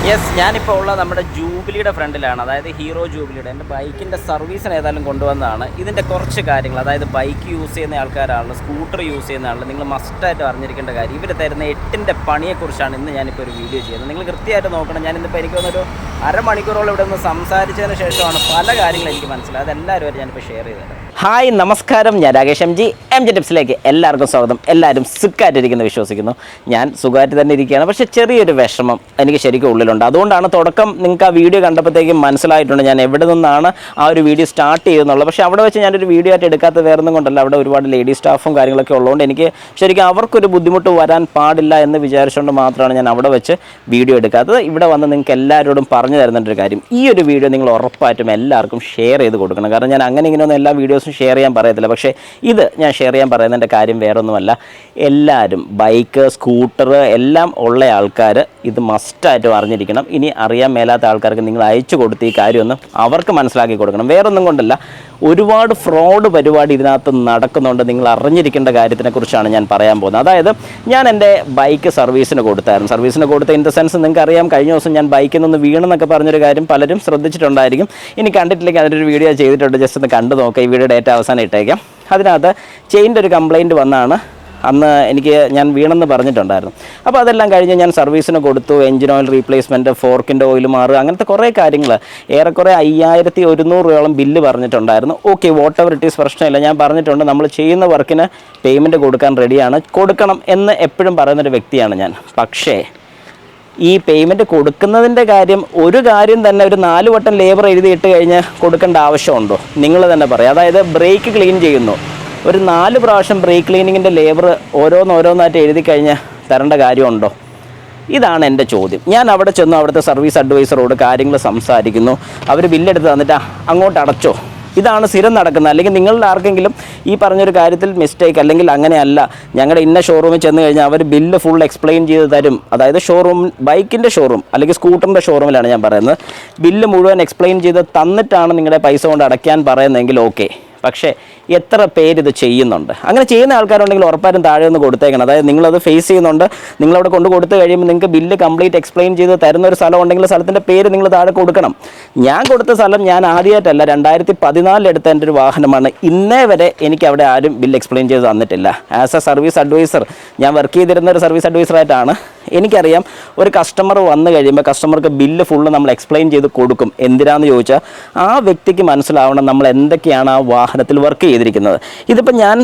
Yes, ഞാനിപ്പോൾ ഉള്ളത് നമ്മുടെ ജൂബിലിയുടെ ഫ്രണ്ടിലാണ്, അതായത് ഹീറോ ജൂബിലിയുടെ. എൻ്റെ ബൈക്കിൻ്റെ സർവീസിന് ഏതായാലും കൊണ്ടുവന്നതാണ്. ഇതിൻ്റെ കുറച്ച് കാര്യങ്ങൾ, അതായത് ബൈക്ക് യൂസ് ചെയ്യുന്ന ആൾക്കാരാണ്, സ്കൂട്ടർ യൂസ് ചെയ്യുന്ന ആളുകൾ, നിങ്ങൾ മസ്റ്റായിട്ട് അറിഞ്ഞിരിക്കേണ്ട കാര്യം, ഇവർ തരുന്ന 8ൻ്റെ പണിയെക്കുറിച്ചാണ് ഇന്ന് ഞാനിപ്പോൾ ഒരു വീഡിയോ ചെയ്യുന്നത്. നിങ്ങൾ കൃത്യമായിട്ട് നോക്കണം. ഞാനിന്നിപ്പോൾ എനിക്ക് തോന്നുന്നൊരു അരമണിക്കൂറോളം ഇവിടെ നിന്ന് സംസാരിച്ചതിന് ശേഷമാണ് പല കാര്യങ്ങളും എനിക്ക് മനസ്സിലായത്. അതെല്ലാവരും ഞാനിപ്പോൾ ഷെയർ ചെയ്തത്. ഹായ്, നമസ്കാരം. ഞാൻ രാകേഷ് എം ജി ടിപ്സിലേക്ക് എല്ലാവർക്കും സ്വാഗതം. എല്ലാവരും സുഖമായിട്ടിരിക്കുന്നു വിശ്വസിക്കുന്നു. ഞാൻ സുഖമായിട്ട് തന്നെ ഇരിക്കുകയാണ്. പക്ഷേ ചെറിയൊരു വിഷമം എനിക്ക് ശരിക്കും ഉള്ളിലുണ്ട്. അതുകൊണ്ടാണ് തുടക്കം നിങ്ങൾക്ക് ആ വീഡിയോ കണ്ടപ്പോഴത്തേക്കും മനസ്സിലായിട്ടുണ്ട് ഞാൻ എവിടെ നിന്നാണ് ആ ഒരു വീഡിയോ സ്റ്റാർട്ട് ചെയ്തെന്നുള്ളത്. പക്ഷേ അവിടെ വെച്ച് ഞാനൊരു വീഡിയോ ആയിട്ട് എടുക്കാത്ത വേറൊന്നും കൊണ്ടല്ല, അവിടെ ഒരുപാട് ലേഡീസ് സ്റ്റാഫും കാര്യങ്ങളൊക്കെ ഉള്ളതുകൊണ്ട് എനിക്ക് ശരിക്കും അവർക്കൊരു ബുദ്ധിമുട്ട് വരാൻ പാടില്ല എന്ന് വിചാരിച്ചുകൊണ്ട് മാത്രമാണ് ഞാൻ അവിടെ വെച്ച് വീഡിയോ എടുക്കാത്തത്. ഇവിടെ വന്ന് നിങ്ങൾക്ക് എല്ലാവരോടും പറഞ്ഞു തരുന്നൊരു കാര്യം, ഈ ഒരു വീഡിയോ നിങ്ങൾ ഉറപ്പായിട്ടും എല്ലാവർക്കും ഷെയർ ചെയ്ത് കൊടുക്കണം. കാരണം ഞാൻ അങ്ങനെ ഇങ്ങനെയൊന്നും എല്ലാ വീഡിയോസും ഷെയർ ചെയ്യാൻ പറയത്തില്ല. പക്ഷേ ഇത് ഞാൻ ഷെയർ ചെയ്യാൻ പറയുന്നതിൻ്റെ കാര്യം വേറൊന്നുമല്ല. എല്ലാവരും ബൈക്ക്, സ്കൂട്ടർ എല്ലാം ഉള്ള ആൾക്കാർ ഇത് മസ്റ്റായിട്ടും അറിഞ്ഞിരിക്കണം. ഇനി അറിയാൻ മേലാത്ത ആൾക്കാർക്ക് നിങ്ങൾ അയച്ചു കൊടുത്ത് ഈ കാര്യമൊന്നും അവർക്ക് മനസ്സിലാക്കി കൊടുക്കണം. വേറൊന്നും കൊണ്ടല്ല, ഒരുപാട് ഫ്രോഡ് പരിപാടി ഇതിനകത്ത് നടക്കുന്നുണ്ട്. നിങ്ങൾ അറിഞ്ഞിരിക്കേണ്ട കാര്യത്തിനെക്കുറിച്ചാണ് ഞാൻ പറയാൻ പോകുന്നത്. അതായത് ഞാൻ എൻ്റെ ബൈക്ക് സർവീസിന് കൊടുത്തായിരുന്നു. സർവീസിന് കൊടുത്ത ഇൻ ദ സെൻസ് നിങ്ങൾക്കറിയാം, കഴിഞ്ഞ ദിവസം ഞാൻ ബൈക്കിൽ നിന്ന് വീണെന്നൊക്കെ പറഞ്ഞൊരു കാര്യം പലരും ശ്രദ്ധിച്ചിട്ടുണ്ടായിരിക്കും. ഇനി കണ്ടിട്ടില്ലെങ്കിൽ അതിനൊരു വീഡിയോ ചെയ്തിട്ടുണ്ട്, ജസ്റ്റ് ഒന്ന് കണ്ടു നോക്കുക. ഈ വീഡിയോ ഡേറ്റ അവസാനം ഇട്ടേക്കാം. അതിനകത്ത് ചെയിൻ്റെ ഒരു കംപ്ലയിൻറ്റ് വന്നാണ് അന്ന് ഞാൻ വീണെന്ന് പറഞ്ഞിട്ടുണ്ടായിരുന്നു. അപ്പോൾ അതെല്ലാം കഴിഞ്ഞ് ഞാൻ സർവീസിന് കൊടുത്തു. എഞ്ചിൻ ഓയിൽ റീപ്ലേസ്മെൻറ്റ്, ഫോർക്കിൻ്റെ ഓയിൽ മാറുക, അങ്ങനത്തെ കുറേ കാര്യങ്ങൾ, ഏറെക്കുറെ 5100 രൂപയോളം ബില്ല് പറഞ്ഞിട്ടുണ്ടായിരുന്നു. Okay, what ever it is, പ്രശ്നമില്ല. ഞാൻ പറഞ്ഞിട്ടുണ്ട് നമ്മൾ ചെയ്യുന്ന വർക്കിന് പേയ്മെൻറ്റ് കൊടുക്കാൻ റെഡിയാണ്, കൊടുക്കണം എന്ന് എപ്പോഴും പറയുന്നൊരു വ്യക്തിയാണ് ഞാൻ. പക്ഷേ ഈ പേയ്മെൻറ്റ് കൊടുക്കുന്നതിൻ്റെ കാര്യം, ഒരു കാര്യം തന്നെ ഒരു 4 വട്ടം ലേബർ എഴുതിയിട്ട് കഴിഞ്ഞ് കൊടുക്കേണ്ട ആവശ്യമുണ്ടോ? നിങ്ങൾ തന്നെ പറയാം. അതായത് ബ്രേക്ക് ക്ലീൻ ചെയ്യുന്നു, ഒരു 4 പ്രാവശ്യം ബ്രേക്ക് ക്ലീനിങ്ങിൻ്റെ ലേബർ ഓരോന്നോരോന്നായിട്ട് എഴുതി കഴിഞ്ഞ് തരേണ്ട കാര്യമുണ്ടോ? ഇതാണ് എൻ്റെ ചോദ്യം. ഞാൻ അവിടെ ചെന്നു, അവിടുത്തെ സർവീസ് അഡ്വൈസറോട് കാര്യങ്ങൾ സംസാരിക്കുന്നു. അവർ ബില്ലെടുത്ത് തന്നിട്ട് അങ്ങോട്ട് അടച്ചോ? ഇതാണ് സ്ഥിരം നടക്കുന്നത്. അല്ലെങ്കിൽ നിങ്ങളുടെ ആർക്കെങ്കിലും ഈ പറഞ്ഞൊരു കാര്യത്തിൽ മിസ്റ്റേക്ക്, അല്ലെങ്കിൽ അങ്ങനെയല്ല, ഞങ്ങളുടെ ഇന്ന ഷോറൂമിൽ ചെന്ന് കഴിഞ്ഞാൽ അവർ ബില്ല് ഫുൾ എക്സ്പ്ലെയിൻ ചെയ്ത് തരും. അതായത് ഷോറൂം, ബൈക്കിൻ്റെ ഷോറൂം അല്ലെങ്കിൽ സ്കൂട്ടറിൻ്റെ ഷോറൂമിലാണ് ഞാൻ പറയുന്നത്. ബില്ല് മുഴുവൻ എക്സ്പ്ലെയിൻ ചെയ്ത് തന്നിട്ടാണ് നിങ്ങളുടെ പൈസ കൊണ്ട് അടയ്ക്കാൻ പറയുന്നതെങ്കിൽ ഓക്കെ. പക്ഷേ എത്ര പേരിത് ചെയ്യുന്നുണ്ട്? അങ്ങനെ ചെയ്യുന്ന ആൾക്കാരുണ്ടെങ്കിൽ ഉറപ്പായിട്ടും താഴെ ഒന്ന് കൊടുത്തേക്കണം. അതായത് നിങ്ങളത് ഫേസ് ചെയ്യുന്നുണ്ട്, നിങ്ങളവിടെ കൊണ്ട് കൊടുത്തു കഴിയുമ്പോൾ നിങ്ങൾക്ക് ബില്ല് കംപ്ലീറ്റ് എക്സ്പ്ലെയിൻ ചെയ്ത് തരുന്ന ഒരു സ്ഥലം ഉണ്ടെങ്കിൽ സ്ഥലത്തിൻ്റെ പേര് നിങ്ങൾ താഴെ കൊടുക്കണം. ഞാൻ കൊടുത്ത സ്ഥലം ഞാൻ ആദ്യമായിട്ടല്ല, 2014 എടുത്ത എൻ്റെ ഒരു വാഹനമാണ്. ഇന്നേ വരെ എനിക്ക് അവിടെ ആരും ബില്ല് എക്സ്പ്ലെയിൻ ചെയ്ത് തന്നിട്ടില്ല. ആസ് എ സർവീസ് അഡ്വൈസർ, ഞാൻ വർക്ക് ചെയ്തിരുന്ന ഒരു സർവീസ് അഡ്വൈസറായിട്ടാണ്. എനിക്കറിയാം, ഒരു കസ്റ്റമർ വന്നു കഴിയുമ്പോൾ കസ്റ്റമർക്ക് ബില്ല് ഫുള്ള് നമ്മൾ എക്സ്പ്ലെയിൻ ചെയ്ത് കൊടുക്കും. എന്തിനാണെന്ന് ചോദിച്ചാൽ ആ വ്യക്തിക്ക് മനസ്സിലാവണം നമ്മൾ എന്തൊക്കെയാണ് ആ വാഹനത്തിൽ വർക്ക് ചെയ്തിരിക്കുന്നത്. ഇതിപ്പോൾ ഞാൻ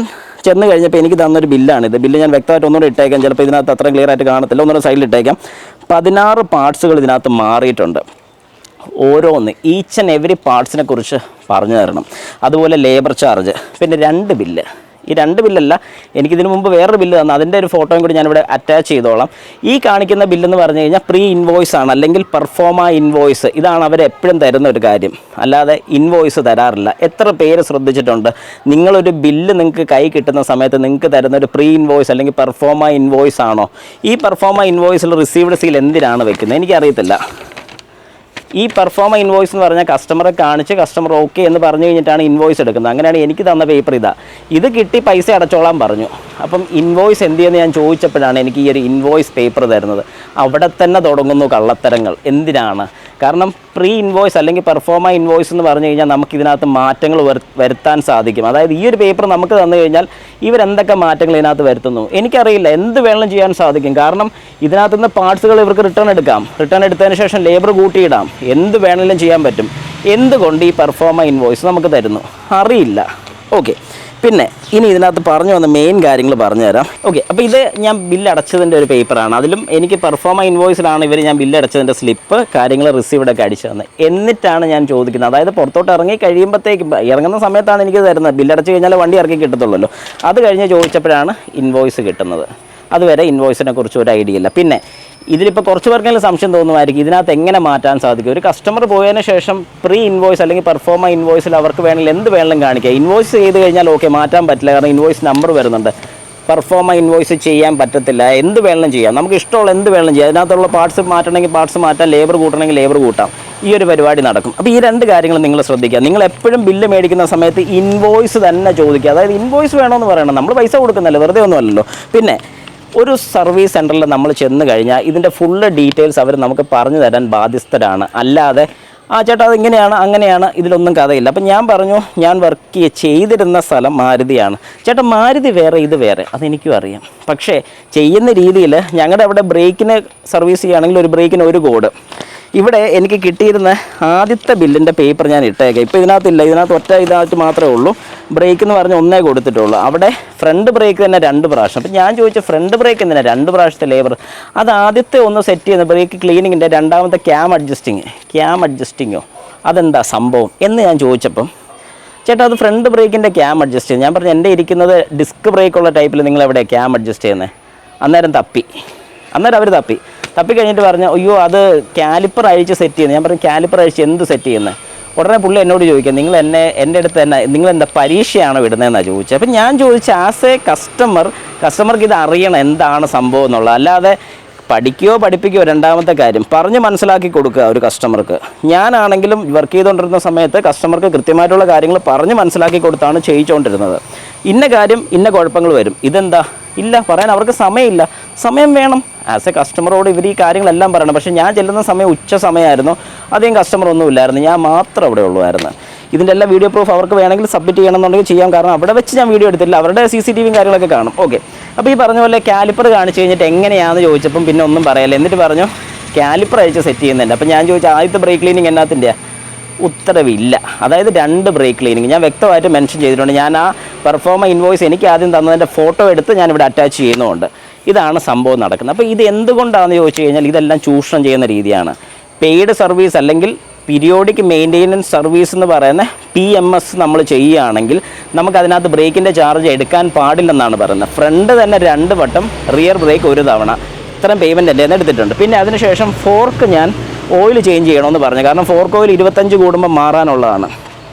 ചെന്ന് കഴിഞ്ഞപ്പോൾ എനിക്ക് തന്നൊരു ബില്ലാണിത്. ബില്ല് ഞാൻ വ്യക്തമായിട്ട് ഒന്നുകൂടെ ഇട്ടേക്കാം, ചിലപ്പോൾ ഇതിനകത്ത് അത്ര ക്ലിയർ ആയിട്ട് കാണത്തില്ല, ഒന്നുകൂടെ സൈഡിൽ ഇട്ടേക്കാം. 16 പാർട്സുകൾ ഇതിനകത്ത് മാറിയിട്ടുണ്ട്. ഓരോന്ന് ഈച്ച് ആൻഡ് എവറി പാർട്സിനെ കുറിച്ച് പറഞ്ഞു തരണം. അതുപോലെ ലേബർ ചാർജ്, പിന്നെ 2 ബില്ല്. ഈ 2 ബില്ലല്ല, എനിക്കിതിന് മുമ്പ് വേറൊരു ബില്ല് തന്നു, അതിൻ്റെ ഒരു ഫോട്ടോയും കൂടി ഞാനിവിടെ അറ്റാച്ച് ചെയ്തോളാം. ഈ കാണിക്കുന്ന ബില്ലെന്ന് പറഞ്ഞു കഴിഞ്ഞാൽ പ്രീ ഇൻവോയ്സ് ആണ്, അല്ലെങ്കിൽ പെർഫോമ ഇൻവോയ്സ്. ഇതാണ് അവരെപ്പോഴും തരുന്ന ഒരു കാര്യം, അല്ലാതെ ഇൻവോയ്സ് തരാറില്ല. എത്ര പേര് ശ്രദ്ധിച്ചിട്ടുണ്ട്, നിങ്ങളൊരു ബില്ല് നിങ്ങൾക്ക് കൈ കിട്ടുന്ന സമയത്ത് നിങ്ങൾക്ക് തരുന്ന ഒരു പ്രീ ഇൻവോയ്സ് അല്ലെങ്കിൽ പെർഫോമ ഇൻവോയ്സ് ആണോ? ഈ പെർഫോമ ഇൻവോയ്സിൽ റിസീവ്ഡ് സീൽ എന്തിനാണ് വെക്കുന്നത്? എനിക്കറിയത്തില്ല. ഈ പെർഫോമ ഇൻവോയ്സ് എന്ന് പറഞ്ഞാൽ കസ്റ്റമറെ കാണിച്ച് കസ്റ്റമർ ഓക്കെ എന്ന് പറഞ്ഞു കഴിഞ്ഞിട്ടാണ് ഇൻവോയ്സ് എടുക്കുന്നത്. അങ്ങനെയാണ് എനിക്ക് തന്ന പേപ്പർ ഇത് കിട്ടി പൈസ അടച്ചോളാൻ പറഞ്ഞു. അപ്പം ഇൻവോയ്സ് എന്ത് ചെയ്യുമെന്ന് ഞാൻ ചോദിച്ചപ്പോഴാണ് എനിക്ക് ഈ ഒരു ഇൻവോയ്സ് പേപ്പർ തരുന്നത്. അവിടെ തന്നെ തുടങ്ങുന്നു കള്ളത്തരങ്ങൾ. എന്തിനാണ്? കാരണം പ്രീ ഇൻവോയ്സ് അല്ലെങ്കിൽ പെർഫോമ ഇൻവോയ്സ് എന്ന് പറഞ്ഞു കഴിഞ്ഞാൽ നമുക്കിതിനകത്ത് മാറ്റങ്ങൾ വരുത്താൻ സാധിക്കും. അതായത് ഈ ഒരു പേപ്പർ നമുക്ക് തന്നു കഴിഞ്ഞാൽ ഇവരെന്തൊക്കെ മാറ്റങ്ങൾ ഇതിനകത്ത് വരുത്തുന്നു എനിക്കറിയില്ല. എന്ത് വേണമെങ്കിലും ചെയ്യാൻ സാധിക്കും. കാരണം ഇതിനകത്തുനിന്ന് പാർട്സുകൾ ഇവർക്ക് റിട്ടേൺ എടുക്കാം, റിട്ടേൺ എടുത്തതിന് ശേഷം ലേബർ കൂട്ടിയിടാം, എന്ത് വേണമെങ്കിലും ചെയ്യാൻ പറ്റും. എന്തുകൊണ്ട് ഈ പെർഫോമ ഇൻവോയ്സ് നമുക്ക് തരുന്നു? അറിയില്ല. ഓക്കെ, പിന്നെ ഇനി ഇതിനകത്ത് പറഞ്ഞു വന്ന മെയിൻ കാര്യങ്ങൾ പറഞ്ഞു തരാം. ഓക്കെ, അപ്പോൾ ഇത് ഞാൻ ബില്ല് അടച്ചതിൻ്റെ ഒരു പേപ്പറാണ്. അതിലും എനിക്ക് പെർഫോമ ഇൻവോയ്സിലാണ് ഇവർ ഞാൻ ബില്ല് അടച്ചതിൻ്റെ സ്ലിപ്പ്, കാര്യങ്ങൾ റിസീവ്ഡൊക്കെ അടിച്ചു തന്നത്. എന്നിട്ടാണ് ഞാൻ ചോദിക്കുന്നത്, അതായത് പുറത്തോട്ട് ഇറങ്ങി കഴിയുമ്പോഴത്തേക്കും, ഇറങ്ങുന്ന സമയത്താണ് എനിക്ക് തരുന്നത്. ബില്ലടച്ച് കഴിഞ്ഞാൽ വണ്ടി ഇറക്കി കിട്ടത്തുള്ളല്ലോ. അത് കഴിഞ്ഞ് ചോദിച്ചപ്പോഴാണ് ഇൻവോയ്സ് കിട്ടുന്നത്. അതുവരെ ഇൻവോയ്സിനെ കുറിച്ച് ഒരു ഐഡിയ ഇല്ല. പിന്നെ ഇതിലിപ്പോൾ കുറച്ച് പേർക്കെങ്കിലും സംശയം തോന്നുമായിരിക്കും, ഇതിനകത്ത് എങ്ങനെ മാറ്റാൻ സാധിക്കും? ഒരു കസ്റ്റമർ പോയതിന് ശേഷം പ്രീ ഇൻവോയ്സ് അല്ലെങ്കിൽ പെർഫോമ ഇൻവോയ്സിൽ അവർക്ക് വേണമെങ്കിൽ എന്ത് വേണമെങ്കിലും കാണിക്കുക. ഇൻവോയ്സ് ചെയ്ത് കഴിഞ്ഞാൽ ഓക്കെ, മാറ്റാൻ പറ്റില്ല, കാരണം ഇൻവോയ്സ് നമ്പർ വരുന്നുണ്ട്. പെർഫോമ ഇൻവോയ്സ് ചെയ്യാൻ പറ്റത്തില്ല. എന്ത് വേണമെങ്കിലും ചെയ്യാം, നമുക്ക് ഇഷ്ടമുള്ള എന്ത് വേണമെങ്കിലും ചെയ്യാം. അതിനകത്തുള്ള പാർട്സ് മാറ്റണമെങ്കിൽ പാർട്സ് മാറ്റാം, ലേബർ കൂട്ടണമെങ്കിൽ ലേബർ കൂട്ടാം. ഈ ഒരു പരിപാടി നടക്കും. അപ്പോൾ ഈ 2 കാര്യങ്ങൾ നിങ്ങൾ ശ്രദ്ധിക്കുക. നിങ്ങൾ എപ്പോഴും ബില്ല് മേടിക്കുന്ന സമയത്ത് ഇൻവോയ്സ് തന്നെ ചോദിക്കുക. അതായത് ഇൻവോയ്സ് വേണമെന്ന് പറയണം, നമ്മൾ പൈസ കൊടുക്കുന്നല്ലോ, വെറുതെ ഒന്നുമല്ലല്ലോ. പിന്നെ ഒരു സർവീസ് സെൻറ്ററിൽ നമ്മൾ ചെന്ന് കഴിഞ്ഞാൽ ഇതിൻ്റെ ഫുള്ള് ഡീറ്റെയിൽസ് അവർ നമുക്ക് പറഞ്ഞു തരാൻ ബാധ്യസ്ഥരാണ്. അല്ലാതെ ചേട്ടാ അതിങ്ങനെയാണ് അങ്ങനെയാണ് ഇതിലൊന്നും കഥയില്ല. അപ്പം ഞാൻ പറഞ്ഞു ഞാൻ ചെയ്തിരുന്ന സ്ഥലം മാരുതിയാണ്. ചേട്ടാ മാരുതി വേറെ ഇത് വേറെ അതെനിക്കും അറിയാം. പക്ഷേ ചെയ്യുന്ന രീതിയിൽ ഞങ്ങളുടെ അവിടെ ബ്രേക്കിന് സർവീസ് ചെയ്യുകയാണെങ്കിൽ ഒരു ബ്രേക്കിന് ഒരു കോഡ്. ഇവിടെ എനിക്ക് കിട്ടിയിരുന്ന ആദ്യത്തെ ബില്ലിൻ്റെ പേപ്പർ ഞാൻ ഇട്ടേക്കാം. ഇപ്പോൾ ഇതിനകത്തില്ല, ഇതിനകത്ത് ഇതിനകത്ത് മാത്രമേ ഉള്ളൂ. ബ്രേക്ക് എന്ന് പറഞ്ഞ് ഒന്നേ കൊടുത്തിട്ടുള്ളൂ. അവിടെ ഫ്രണ്ട് ബ്രേക്ക് തന്നെ 2 പ്രാവശ്യം. അപ്പം ഞാൻ ചോദിച്ചു ഫ്രണ്ട് ബ്രേക്ക് എന്തിനാണ് 2 പ്രാവശ്യത്തെ ലേബർ? അത് ആദ്യത്തെ ഒന്ന് സെറ്റ് ചെയ്യുന്ന ബ്രേക്ക് ക്ലീനിങ്ങിൻ്റെ, രണ്ടാമത്തെ ക്യാം അഡ്ജസ്റ്റിങ്ങോ അതെന്താ സംഭവം എന്ന് ഞാൻ ചോദിച്ചപ്പം ചേട്ടാ അത് ഫ്രണ്ട് ബ്രേക്കിൻ്റെ ക്യാം അഡ്ജസ്റ്റ് ചെയ്യുന്നത്. ഞാൻ പറഞ്ഞു എൻ്റെ ഇരിക്കുന്നത് ഡിസ്ക് ബ്രേക്കുള്ള ടൈപ്പിൽ നിങ്ങൾ എവിടെയാണ് ക്യാം അഡ്ജസ്റ്റ് ചെയ്യുന്നത്? അന്നേരം അവർ തപ്പി കഴിഞ്ഞിട്ട് പറഞ്ഞു അയ്യോ അത് കാലിപ്പർ അഴിച്ച് സെറ്റ് ചെയ്യുന്നത്. ഞാൻ പറഞ്ഞു കാലിപ്പർ അഴിച്ച് എന്ത് സെറ്റ് ചെയ്യുന്നത്? ഉടനെ പുള്ളി എന്നോട് ചോദിക്കുക എൻ്റെ അടുത്ത് തന്നെ നിങ്ങളെന്താ പരീക്ഷയാണോ ഇടുന്നതെന്നാണ് ചോദിച്ചത്. അപ്പം ഞാൻ ചോദിച്ചു ആസ് എ കസ്റ്റമർക്ക് ഇത് അറിയണം എന്താണ് സംഭവം എന്നുള്ളത്. അല്ലാതെ പഠിപ്പിക്കുകയോ രണ്ടാമത്തെ കാര്യം പറഞ്ഞ് മനസ്സിലാക്കി കൊടുക്കുക ഒരു കസ്റ്റമർക്ക്. ഞാനാണെങ്കിലും വർക്ക് ചെയ്തുകൊണ്ടിരുന്ന സമയത്ത് കസ്റ്റമർക്ക് കൃത്യമായിട്ടുള്ള കാര്യങ്ങൾ പറഞ്ഞ് മനസ്സിലാക്കി കൊടുത്താണ് ചെയ്യിച്ചുകൊണ്ടിരുന്നത്. ഇന്ന കാര്യം ഇന്ന കുഴപ്പങ്ങൾ വരും, ഇതെന്താ ഇല്ല പറയാൻ അവർക്ക് സമയമില്ല. സമയം വേണം. ആസ് എ കസ്റ്റമറോട് ഇവർ ഈ കാര്യങ്ങളെല്ലാം പറയണം. പക്ഷേ ഞാൻ ചെല്ലുന്ന സമയം ഉച്ച സമയമായിരുന്നു. അധികം കസ്റ്റമറൊന്നും ഇല്ലായിരുന്നു, ഞാൻ മാത്രം അവിടെ ഉള്ളുമായിരുന്നു. ഇതിൻ്റെ എല്ലാ വീഡിയോ പ്രൂഫ് അവർക്ക് വേണമെങ്കിൽ സബ്മിറ്റ് ചെയ്യണമെന്നുണ്ടെങ്കിൽ ചെയ്യാം. കാരണം അവിടെ വെച്ച് ഞാൻ വീഡിയോ എടുത്തില്ല, അവരുടെ CCTV കാര്യങ്ങളൊക്കെ കാണും. ഓക്കെ, അപ്പോൾ ഈ പറഞ്ഞ പോലെ കാലിപ്പർ കാണിച്ച് കഴിഞ്ഞിട്ട് എങ്ങനെയാണെന്ന് ചോദിച്ചപ്പം പിന്നെ ഒന്നും പറയല്ല. എന്നിട്ട് പറഞ്ഞു കാലിപ്പർ അയച്ച് സെറ്റ് ചെയ്യുന്നുണ്ട്. അപ്പോൾ ഞാൻ ചോദിച്ചു ആദ്യത്തെ ബ്രേക്ക് ക്ലീനിങ് എന്നാത്തിൻ്റെ? ഉത്തരവില്ല. അതായത് 2 ബ്രേക്ക് ക്ലീനിങ് ഞാൻ വ്യക്തമായിട്ട് മെൻഷൻ ചെയ്തിട്ടുണ്ട്. ഞാൻ ആ പെർഫോമ ഇൻവോയ്സ് എനിക്ക് ആദ്യം തന്നതിൻ്റെ ഫോട്ടോ എടുത്ത് ഞാനിവിടെ അറ്റാച്ച് ചെയ്യുന്നുമുണ്ട്. ഇതാണ് സംഭവം നടക്കുന്നത്. അപ്പോൾ ഇത് എന്തുകൊണ്ടാണെന്ന് ചോദിച്ചു കഴിഞ്ഞാൽ ഇതെല്ലാം ചൂഷണം ചെയ്യുന്ന രീതിയാണ്. പെയ്ഡ് സർവീസ് അല്ലെങ്കിൽ പീരിയോഡിക് മെയിൻ്റെനൻസ് സർവീസ് എന്ന് പറയുന്ന PMS നമ്മൾ ചെയ്യുകയാണെങ്കിൽ നമുക്കതിനകത്ത് ബ്രേക്കിൻ്റെ ചാർജ് എടുക്കാൻ പാടില്ലെന്നാണ് പറയുന്നത്. ഫ്രണ്ട് തന്നെ 2 വട്ടം, റിയർ ബ്രേക്ക് 1 തവണ. ഇത്രയും പേയ്മെൻറ്റ് എൻ്റെ എടുത്തിട്ടുണ്ട്. പിന്നെ അതിനുശേഷം ഫോർക്ക് ഞാൻ ഓയിൽ ചേഞ്ച് ചെയ്യണമെന്ന് പറഞ്ഞു. കാരണം ഫോർക്ക് ഓയിൽ 25 കൂടുമ്പോൾ മാറാനുള്ളതാണ്.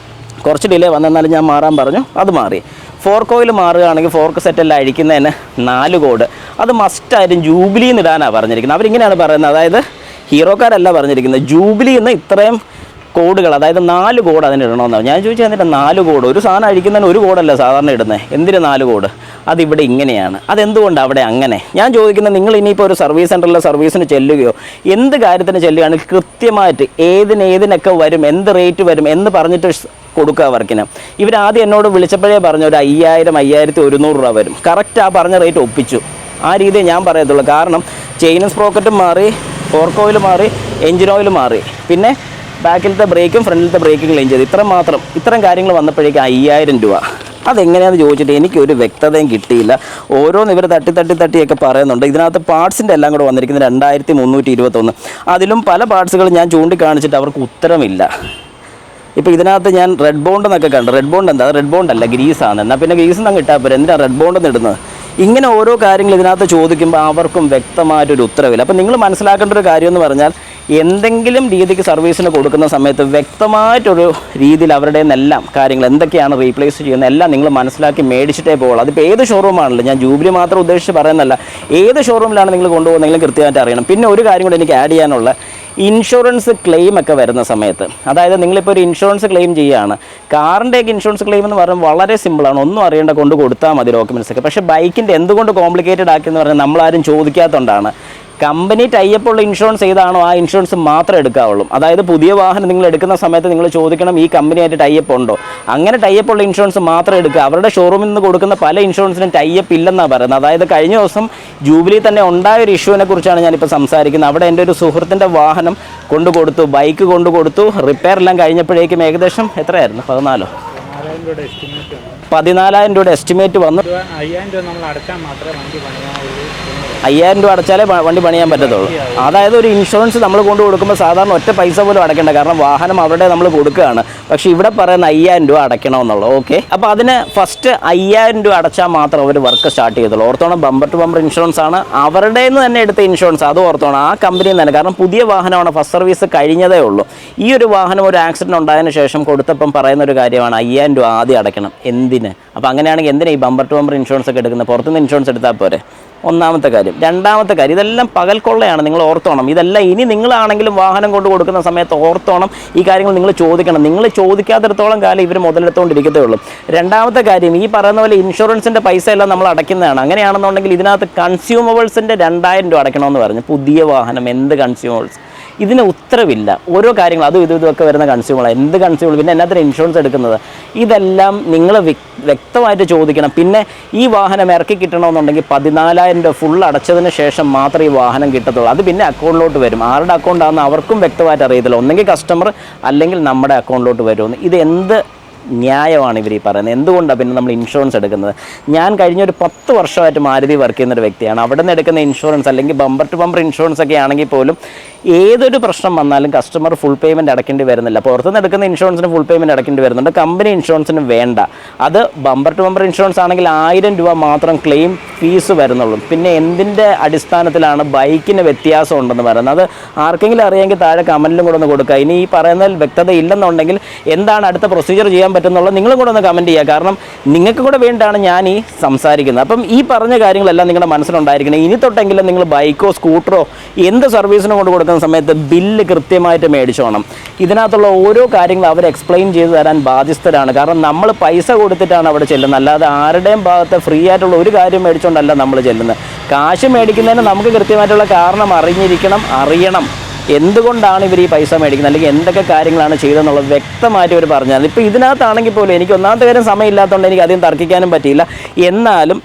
കുറച്ച് ഡിലേ വന്നെന്നാലും ഞാൻ മാറാൻ പറഞ്ഞു, അത് മാറി. ഫോർക്ക് ഓയിൽ മാറുകയാണെങ്കിൽ ഫോർക്ക് സെറ്റെല്ലാം അഴിക്കുന്നതിന് 4 കോഡ് അത് മസ്റ്റായിട്ടും ജൂബിലിയിൽ നിന്ന് ഇടാനാണ് പറഞ്ഞിരിക്കുന്നത്. അവരിങ്ങനെയാണ് പറയുന്നത്. അതായത് ഹീറോക്കാരല്ല പറഞ്ഞിരിക്കുന്നത്, ജൂബിലിയിൽ നിന്ന് ഇത്രയും കോഡുകൾ, അതായത് 4 കോഡ് അതിന് ഇടണമെന്നാണ്. ഞാൻ ചോദിച്ചാൽ എന്നിട്ട് 4 കോഡ് ഒരു സാധനം അഴിക്കുന്നതിന് 1 കോഡല്ല സാധാരണ ഇടുന്നത്, എന്തിന് 4 കോഡ്? അതിവിടെ ഇങ്ങനെയാണ്. അതെന്തുകൊണ്ട് അവിടെ അങ്ങനെ? ഞാൻ ചോദിക്കുന്നത് നിങ്ങൾ ഇനിയിപ്പോൾ ഒരു സർവീസ് സെൻറ്ററിലെ സർവീസിന് ചെല്ലുകയോ എന്ത് കാര്യത്തിന് ചെല്ലുകയാണെങ്കിൽ കൃത്യമായിട്ട് ഏതിനൊക്കെ വരും, എന്ത് റേറ്റ് വരും എന്ന് പറഞ്ഞിട്ട് കൊടുക്കുക വർക്കിന്. ഇവരാദ്യം എന്നോട് വിളിച്ചപ്പോഴേ പറഞ്ഞു ഒരു 5000, 5100 രൂപ വരും. കറക്റ്റ് ആ പറഞ്ഞ റേറ്റ് ഒപ്പിച്ചു. ആ രീതിയെ ഞാൻ പറയത്തുള്ളൂ. കാരണം ചെയിനും സ്പ്രോക്കറ്റും മാറി, ഫോർക്ക് ഓയിൽ മാറി, എഞ്ചിൻ ഓയിൽ മാറി, പിന്നെ ബാക്കിലത്തെ ബ്രേക്കും ഫ്രണ്ടിലത്തെ ബ്രേക്കും ക്ലീൻ ചെയ്ത് ഇത്രയും കാര്യങ്ങൾ വന്നപ്പോഴേക്കും 5000 രൂപ. അതെങ്ങനെയാണെന്ന് ചോദിച്ചിട്ട് എനിക്കൊരു വ്യക്തതയും കിട്ടിയില്ല. ഓരോന്ന് ഇവർ തട്ടിയൊക്കെ പറയുന്നുണ്ട്. ഇതിനകത്ത് പാർട്സിൻ്റെ എല്ലാം കൂടെ വന്നിരിക്കുന്നത് 2321. അതിലും പല പാർട്സുകൾ ഞാൻ ചൂണ്ടിക്കാണിച്ചിട്ട് അവർക്ക് ഉത്തരമില്ല. ഇപ്പോൾ ഇതിനകത്ത് ഞാൻ റെഡ് ബോണ്ട് എന്നൊക്കെ കണ്ടു. റെഡ് ബോണ്ട് എന്താ? റെഡ് ബോണ്ട് അല്ല, ഗ്രീസാണ്. എന്നാൽ പിന്നെ ഗ്രീസ് നിന്ന് കിട്ടാൻ പോലും എന്തിനാണ് റെഡ് ബോണ്ട് എന്ന് ഇടുന്നത്? ഇങ്ങനെ ഓരോ കാര്യങ്ങൾ ഇതിനകത്ത് ചോദിക്കുമ്പോൾ അവർക്കും വ്യക്തമായിട്ടൊരു ഉത്തരവില്ല. അപ്പോൾ നിങ്ങൾ മനസ്സിലാക്കേണ്ട ഒരു കാര്യം എന്ന് പറഞ്ഞാൽ എന്തെങ്കിലും രീതിക്ക് സർവീസിന് കൊടുക്കുന്ന സമയത്ത് വ്യക്തമായിട്ടൊരു രീതിയിൽ അവരുടെ നിന്നെല്ലാം കാര്യങ്ങൾ എന്തൊക്കെയാണ് റീപ്ലേസ് ചെയ്യുന്നത് എല്ലാം നിങ്ങൾ മനസ്സിലാക്കി മേടിച്ചിട്ടേ പോകുള്ളൂ. അതിപ്പോൾ ഏത് ഷോറൂമാണല്ലോ, ഞാൻ ജൂബിലി മാത്രം ഉദ്ദേശിച്ച് പറയുന്നതല്ല, ഏത് ഷോറൂമിലാണ് നിങ്ങൾ കൊണ്ടുപോകുന്നതെങ്കിലും കൃത്യമായിട്ട് അറിയണം. പിന്നെ ഒരു കാര്യം കൂടെ എനിക്ക് ആഡ് ചെയ്യാനുള്ള, ഇൻഷുറൻസ് ക്ലെയിം ഒക്കെ വരുന്ന സമയത്ത്, അതായത് നിങ്ങളിപ്പോൾ ഒരു ഇൻഷുറൻസ് ക്ലെയിം ചെയ്യുകയാണ്, കാറിൻ്റെയൊക്കെ ഇൻഷുറൻസ് ക്ലെയിം എന്ന് പറയുമ്പോൾ വളരെ സിമ്പിളാണ്, ഒന്നും അറിയേണ്ട കൊണ്ട് കൊടുത്താൽ മതി ഡോക്യുമെൻറ്റ്സ് ഒക്കെ. പക്ഷേ ബൈക്കിൻ്റെ എന്തുകൊണ്ട് കോംപ്ലിക്കേറ്റഡ് ആക്കിയെന്ന് പറഞ്ഞാൽ നമ്മളാരും ചോദിക്കാത്തതുകൊണ്ടാണ്. കമ്പനി ടൈപ്പുള്ള ഇൻഷുറൻസ് ഏതാണോ ആ ഇൻഷുറൻസ് മാത്രമേ എടുക്കാവുള്ളൂ. അതായത് പുതിയ വാഹനം നിങ്ങൾ എടുക്കുന്ന സമയത്ത് നിങ്ങൾ ചോദിക്കണം ഈ കമ്പനിയായിട്ട് ടൈപ്പ് ഉണ്ടോ, അങ്ങനെ ടൈപ്പുള്ള ഇൻഷുറൻസ് മാത്രം എടുക്കുക. അവരുടെ ഷോറൂമിൽ നിന്ന് കൊടുക്കുന്ന പല ഇൻഷുറൻസിനും ടൈപ്പ് ഇല്ലെന്നാണ് പറയുന്നത്. അതായത് കഴിഞ്ഞ ദിവസം ജൂബിലി തന്നെ ഉണ്ടായ ഒരു ഇഷ്യൂവിനെ കുറിച്ചാണ് ഞാനിപ്പോൾ സംസാരിക്കുന്നത്. അവിടെ എൻ്റെ ഒരു സുഹൃത്തിൻ്റെ വാഹനം കൊണ്ടുകൊടുത്തു, ബൈക്ക് കൊണ്ടുകൊടുത്തു, റിപ്പയർ എല്ലാം കഴിഞ്ഞപ്പോഴേക്കും ഏകദേശം എത്രയായിരുന്നു? 14,000 രൂപയുടെ എസ്റ്റിമേറ്റ് വന്നു. 5,000 രൂപ അടച്ചാലേ വണ്ടി പണിയാൻ പറ്റത്തുള്ളൂ. അതായത് ഒരു ഇൻഷുറൻസ് നമ്മൾ കൊണ്ട് കൊടുക്കുമ്പോൾ സാധാരണ ഒറ്റ പൈസ പോലും അടയ്ക്കേണ്ട, കാരണം വാഹനം അവരുടെ നമ്മൾ കൊടുക്കുകയാണ്. പക്ഷേ ഇവിടെ പറയുന്ന 5,000 രൂപ അടയ്ക്കണമെന്നുള്ളത്. ഓക്കെ, അപ്പോൾ അതിന് ഫസ്റ്റ് 5,000 രൂപ അടച്ചാൽ മാത്രം അവർ വർക്ക് സ്റ്റാർട്ട് ചെയ്തുള്ളൂ. ഓർത്തോണം, ബമ്പർ ടു ബമ്പർ ഇൻഷുറൻസ് ആണ്, അവരുടെ നിന്ന് തന്നെ എടുത്ത ഇൻഷുറൻസ്, അത് ഓർത്തോണം, ആ കമ്പനിയിൽ തന്നെ. കാരണം പുതിയ വാഹനമാണ്, ഫസ്റ്റ് സർവീസ് കഴിഞ്ഞതേ ഉള്ളൂ. ഈ ഒരു വാഹനം ഒരു ആക്സിഡൻറ്റ് ഉണ്ടായതിനു ശേഷം കൊടുത്തപ്പം പറയുന്ന ഒരു കാര്യമാണ് 5,000 രൂപ ആദ്യം അടയ്ക്കണം. എന്തിന്? അപ്പോൾ അങ്ങനെയാണെങ്കിൽ എന്തിനാണ് ഈ ബമ്പർ ടു ബമ്പർ ഇൻഷുറൻസ് ഒക്കെ എടുക്കുന്നത്? പുറത്തുനിന്ന് ഇൻഷുറൻസ് എടുത്താൽ പോരെ. ഒന്നാമത്തെ കാര്യം. രണ്ടാമത്തെ കാര്യം, ഇതെല്ലാം പകൽക്കൊള്ളയാണ്, നിങ്ങൾ ഓർത്തോണം. ഇതെല്ലാം ഇനി നിങ്ങളാണെങ്കിലും വാഹനം കൊണ്ട് കൊടുക്കുന്ന സമയത്ത് ഓർത്തോണം, ഈ കാര്യങ്ങൾ നിങ്ങൾ ചോദിക്കണം. നിങ്ങൾ ചോദിക്കാത്തിടത്തോളം കാലം ഇവർ മുതലെടുത്തുകൊണ്ടിരിക്കത്തേ ഉള്ളൂ. രണ്ടാമത്തെ കാര്യം, ഈ പറയുന്ന പോലെ ഇൻഷുറൻസിൻ്റെ പൈസ എല്ലാം നമ്മൾ അടയ്ക്കുന്നതാണ്. അങ്ങനെയാണെന്നുണ്ടെങ്കിൽ ഇതിനകത്ത് കൺസ്യൂമബിൾസിൻ്റെ 2000 രൂപ അടയ്ക്കണമെന്ന് പറഞ്ഞു. പുതിയ വാഹനം എന്ത് കൺസ്യൂമബിൾസ്? ഇതിന് ഉത്തരവില്ല. ഓരോ കാര്യങ്ങൾ അതും ഇതൊക്കെ വരുന്ന കൺസ്യൂമർ, എന്ത് കൺസ്യൂമർ, പിന്നെ എന്നാത്തിന് ഇൻഷുറൻസ് എടുക്കുന്നത്? ഇതെല്ലാം നിങ്ങൾ വ്യക്തമായിട്ട് ചോദിക്കണം. പിന്നെ ഈ വാഹനം ഇറക്കി കിട്ടണമെന്നുണ്ടെങ്കിൽ 14,000 രൂപ ഫുൾ അടച്ചതിന് ശേഷം മാത്രമേ ഈ വാഹനം കിട്ടത്തുള്ളൂ. അത് പിന്നെ അക്കൗണ്ടിലോട്ട് വരും. ആരുടെ അക്കൗണ്ടാണെന്ന് അവർക്കും വ്യക്തമായിട്ട് അറിയത്തില്ല. ഒന്നെങ്കിൽ കസ്റ്റമർ അല്ലെങ്കിൽ നമ്മുടെ അക്കൗണ്ടിലോട്ട് വരുമെന്ന്. ഇത് എന്ത് ന്യായമാണ് ഇവർ ഈ പറയുന്നത്? എന്തുകൊണ്ടാണ് പിന്നെ നമ്മൾ ഇൻഷുറൻസ് എടുക്കുന്നത്? ഞാൻ കഴിഞ്ഞൊരു 10 വർഷമായിട്ട് മാരുതി വർക്ക് ചെയ്യുന്നൊരു വ്യക്തിയാണ്. അവിടെ നിന്ന് എടുക്കുന്ന ഇൻഷുറൻസ് അല്ലെങ്കിൽ ബമ്പർ ടു ബമ്പർ ഇൻഷുറൻസ് ഒക്കെ ആണെങ്കിൽ പോലും ഏതൊരു പ്രശ്നം വന്നാലും കസ്റ്റമർ ഫുൾ പേയ്മെൻറ്റ് അടയ്ക്കേണ്ടി വരുന്നില്ല. പുറത്തുനിന്ന് എടുക്കുന്ന ഇൻഷുറൻസിന് ഫുൾ പേയ്മെൻറ്റ് അടയ്ക്കേണ്ടി വരുന്നുണ്ട്, കമ്പനി ഇൻഷുറൻസിന് വേണ്ട. അത് ബമ്പർ ടു ബമ്പർ ഇൻഷുറൻസ് ആണെങ്കിൽ 1000 രൂപ മാത്രം ക്ലെയിം ഫീസ് വരുന്നുള്ളൂ. പിന്നെ എന്തിൻ്റെ അടിസ്ഥാനത്തിലാണ് ബൈക്കിന് വ്യത്യാസം ഉണ്ടെന്ന് പറയുന്നത്? അത് ആർക്കെങ്കിലും അറിയാമെങ്കിൽ താഴെ കമൻറ്റിലും കൂടെ ഒന്ന് കൊടുക്കുക. ഇനി ഈ പറയുന്നതിൽ വ്യക്തത ഇല്ലെന്നുണ്ടെങ്കിൽ എന്താണ് അടുത്ത പ്രൊസീജിയർ ചെയ്യാൻ പറ്റുന്നുള്ള നിങ്ങളും കൂടെ ഒന്ന് കമൻറ്റ് ചെയ്യുക. കാരണം നിങ്ങൾക്ക് കൂടെ വേണ്ടിയാണ് ഞാൻ ഈ സംസാരിക്കുന്നത്. അപ്പം ഈ പറഞ്ഞ കാര്യങ്ങളെല്ലാം നിങ്ങളുടെ മനസ്സിലുണ്ടായിരിക്കണം. ഇനി തൊട്ടെങ്കിലും നിങ്ങൾ ബൈക്കോ സ്കൂട്ടറോ എന്ത് സർവീസിനും കൊണ്ട് കൊടുക്കുന്ന സമയത്ത് ബില്ല് കൃത്യമായിട്ട് മേടിച്ചോണം. ഇതിനകത്തുള്ള ഓരോ കാര്യങ്ങളും അവർ എക്സ്പ്ലെയിൻ ചെയ്ത് തരാൻ ബാധ്യസ്ഥരാണ്. കാരണം നമ്മൾ പൈസ കൊടുത്തിട്ടാണ് അവിടെ ചെല്ലുന്നത്, അല്ലാതെ ആരുടെയും ഭാഗത്ത് ഫ്രീ ആയിട്ടുള്ള ഒരു കാര്യം മേടിച്ചുകൊണ്ടല്ല നമ്മൾ ചെല്ലുന്നത്. കാശ് മേടിക്കുന്നതിന് നമുക്ക് കൃത്യമായിട്ടുള്ള കാരണം അറിയണം. എന്തുകൊണ്ടാണ് ഇവർ ഈ പൈസ മേടിക്കുന്നത്, അല്ലെങ്കിൽ എന്തൊക്കെ കാര്യങ്ങളാണ് ചെയ്തതെന്നുള്ളത് വ്യക്തമായിട്ട് ഇവർ പറഞ്ഞാൽ. ഇപ്പോൾ ഇതിനകത്താണെങ്കിൽ പോലും എനിക്ക് ഒന്നാമത്തെ കാര്യം സമയമില്ലാത്തതുകൊണ്ട് എനിക്ക് അധികം തർക്കിക്കാനും പറ്റിയില്ല. എന്നാലും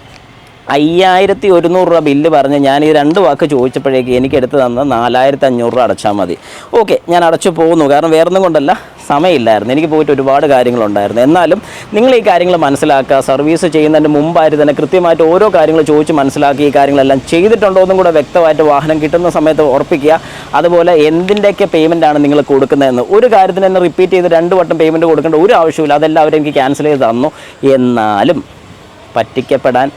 5100 രൂപ ബില്ല് പറഞ്ഞ് ഞാൻ ഈ 2 വാക്ക് ചോദിച്ചപ്പോഴേക്ക് എനിക്ക് എടുത്ത് തന്ന 4500 രൂപ അടച്ചാൽ മതി. ഓക്കെ, ഞാൻ അടച്ചു പോകുന്നു. കാരണം വേറൊന്നും കൊണ്ടല്ല, സമയമില്ലായിരുന്നു, എനിക്ക് പോയിട്ട് ഒരുപാട് കാര്യങ്ങളുണ്ടായിരുന്നു. എന്നാലും നിങ്ങൾ ഈ കാര്യങ്ങൾ മനസ്സിലാക്കുക. സർവീസ് ചെയ്യുന്നതിന് മുമ്പായിട്ട് തന്നെ കൃത്യമായിട്ട് ഓരോ കാര്യങ്ങൾ ചോദിച്ച് മനസ്സിലാക്കി ഈ കാര്യങ്ങളെല്ലാം ചെയ്തിട്ടുണ്ടോ എന്നും കൂടെ വ്യക്തമായിട്ട് വാഹനം കിട്ടുന്ന സമയത്ത് ഉറപ്പിക്കുക. അതുപോലെ എന്തിൻ്റെയൊക്കെ പേയ്മെൻറ്റാണ് നിങ്ങൾ കൊടുക്കുന്നതെന്ന് ഒരു കാര്യത്തിന് തന്നെ റിപ്പീറ്റ് ചെയ്ത് 2 വട്ടം പേയ്മെൻറ്റ് കൊടുക്കേണ്ട ഒരു ആവശ്യമില്ല. അതെല്ലാം അവരെനിക്ക് ക്യാൻസൽ ചെയ്ത് തന്നു. എന്നാലും പറ്റിക്കപ്പെടാൻ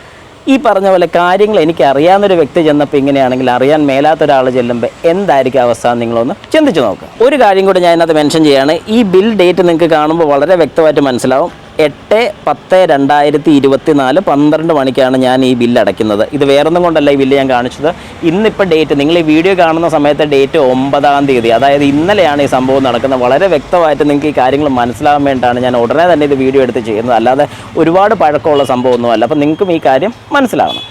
ഈ പറഞ്ഞ പോലെ കാര്യങ്ങൾ എനിക്ക് അറിയാവുന്നൊരു വ്യക്തി ചെന്നപ്പോൾ ഇങ്ങനെയാണെങ്കിൽ അറിയാൻ മേലാത്ത ഒരാൾ ചെല്ലുമ്പോൾ എന്തായിരിക്കും അവസ്ഥ നിങ്ങളൊന്ന് ചിന്തിച്ച് നോക്കുക. ഒരു കാര്യം കൂടി ഞാൻ ഇതിനകത്ത് മെൻഷൻ ചെയ്യുകയാണ്. ഈ ബിൽ ഡേറ്റ് നിങ്ങൾക്ക് കാണുമ്പോൾ വളരെ വ്യക്തമായിട്ട് മനസ്സിലാവും. 8/10/2024 12 മണിക്കാണ് ഞാൻ ഈ ബില്ല് അടയ്ക്കുന്നത്. ഇത് വേറൊന്നും കൊണ്ടല്ല ഈ ബില്ല് ഞാൻ കാണിച്ചത്. ഇന്നിപ്പോൾ ഡേറ്റ്, നിങ്ങൾ ഈ വീഡിയോ കാണുന്ന സമയത്ത് ഡേറ്റ് 9-ാം തീയതി, അതായത് ഇന്നലെയാണ് ഈ സംഭവം നടക്കുന്നത്. വളരെ വ്യക്തമായിട്ട് നിങ്ങൾക്ക് ഈ കാര്യങ്ങൾ മനസ്സിലാകാൻ വേണ്ടിയിട്ടാണ് ഞാൻ ഉടനെ തന്നെ ഇത് വീഡിയോ എടുത്ത് ചെയ്യുന്നത്. അല്ലാതെ ഒരുപാട് പഴക്കമുള്ള സംഭവമൊന്നുമല്ല. അപ്പോൾ നിങ്ങൾക്കും ഈ കാര്യം മനസ്സിലാവണം.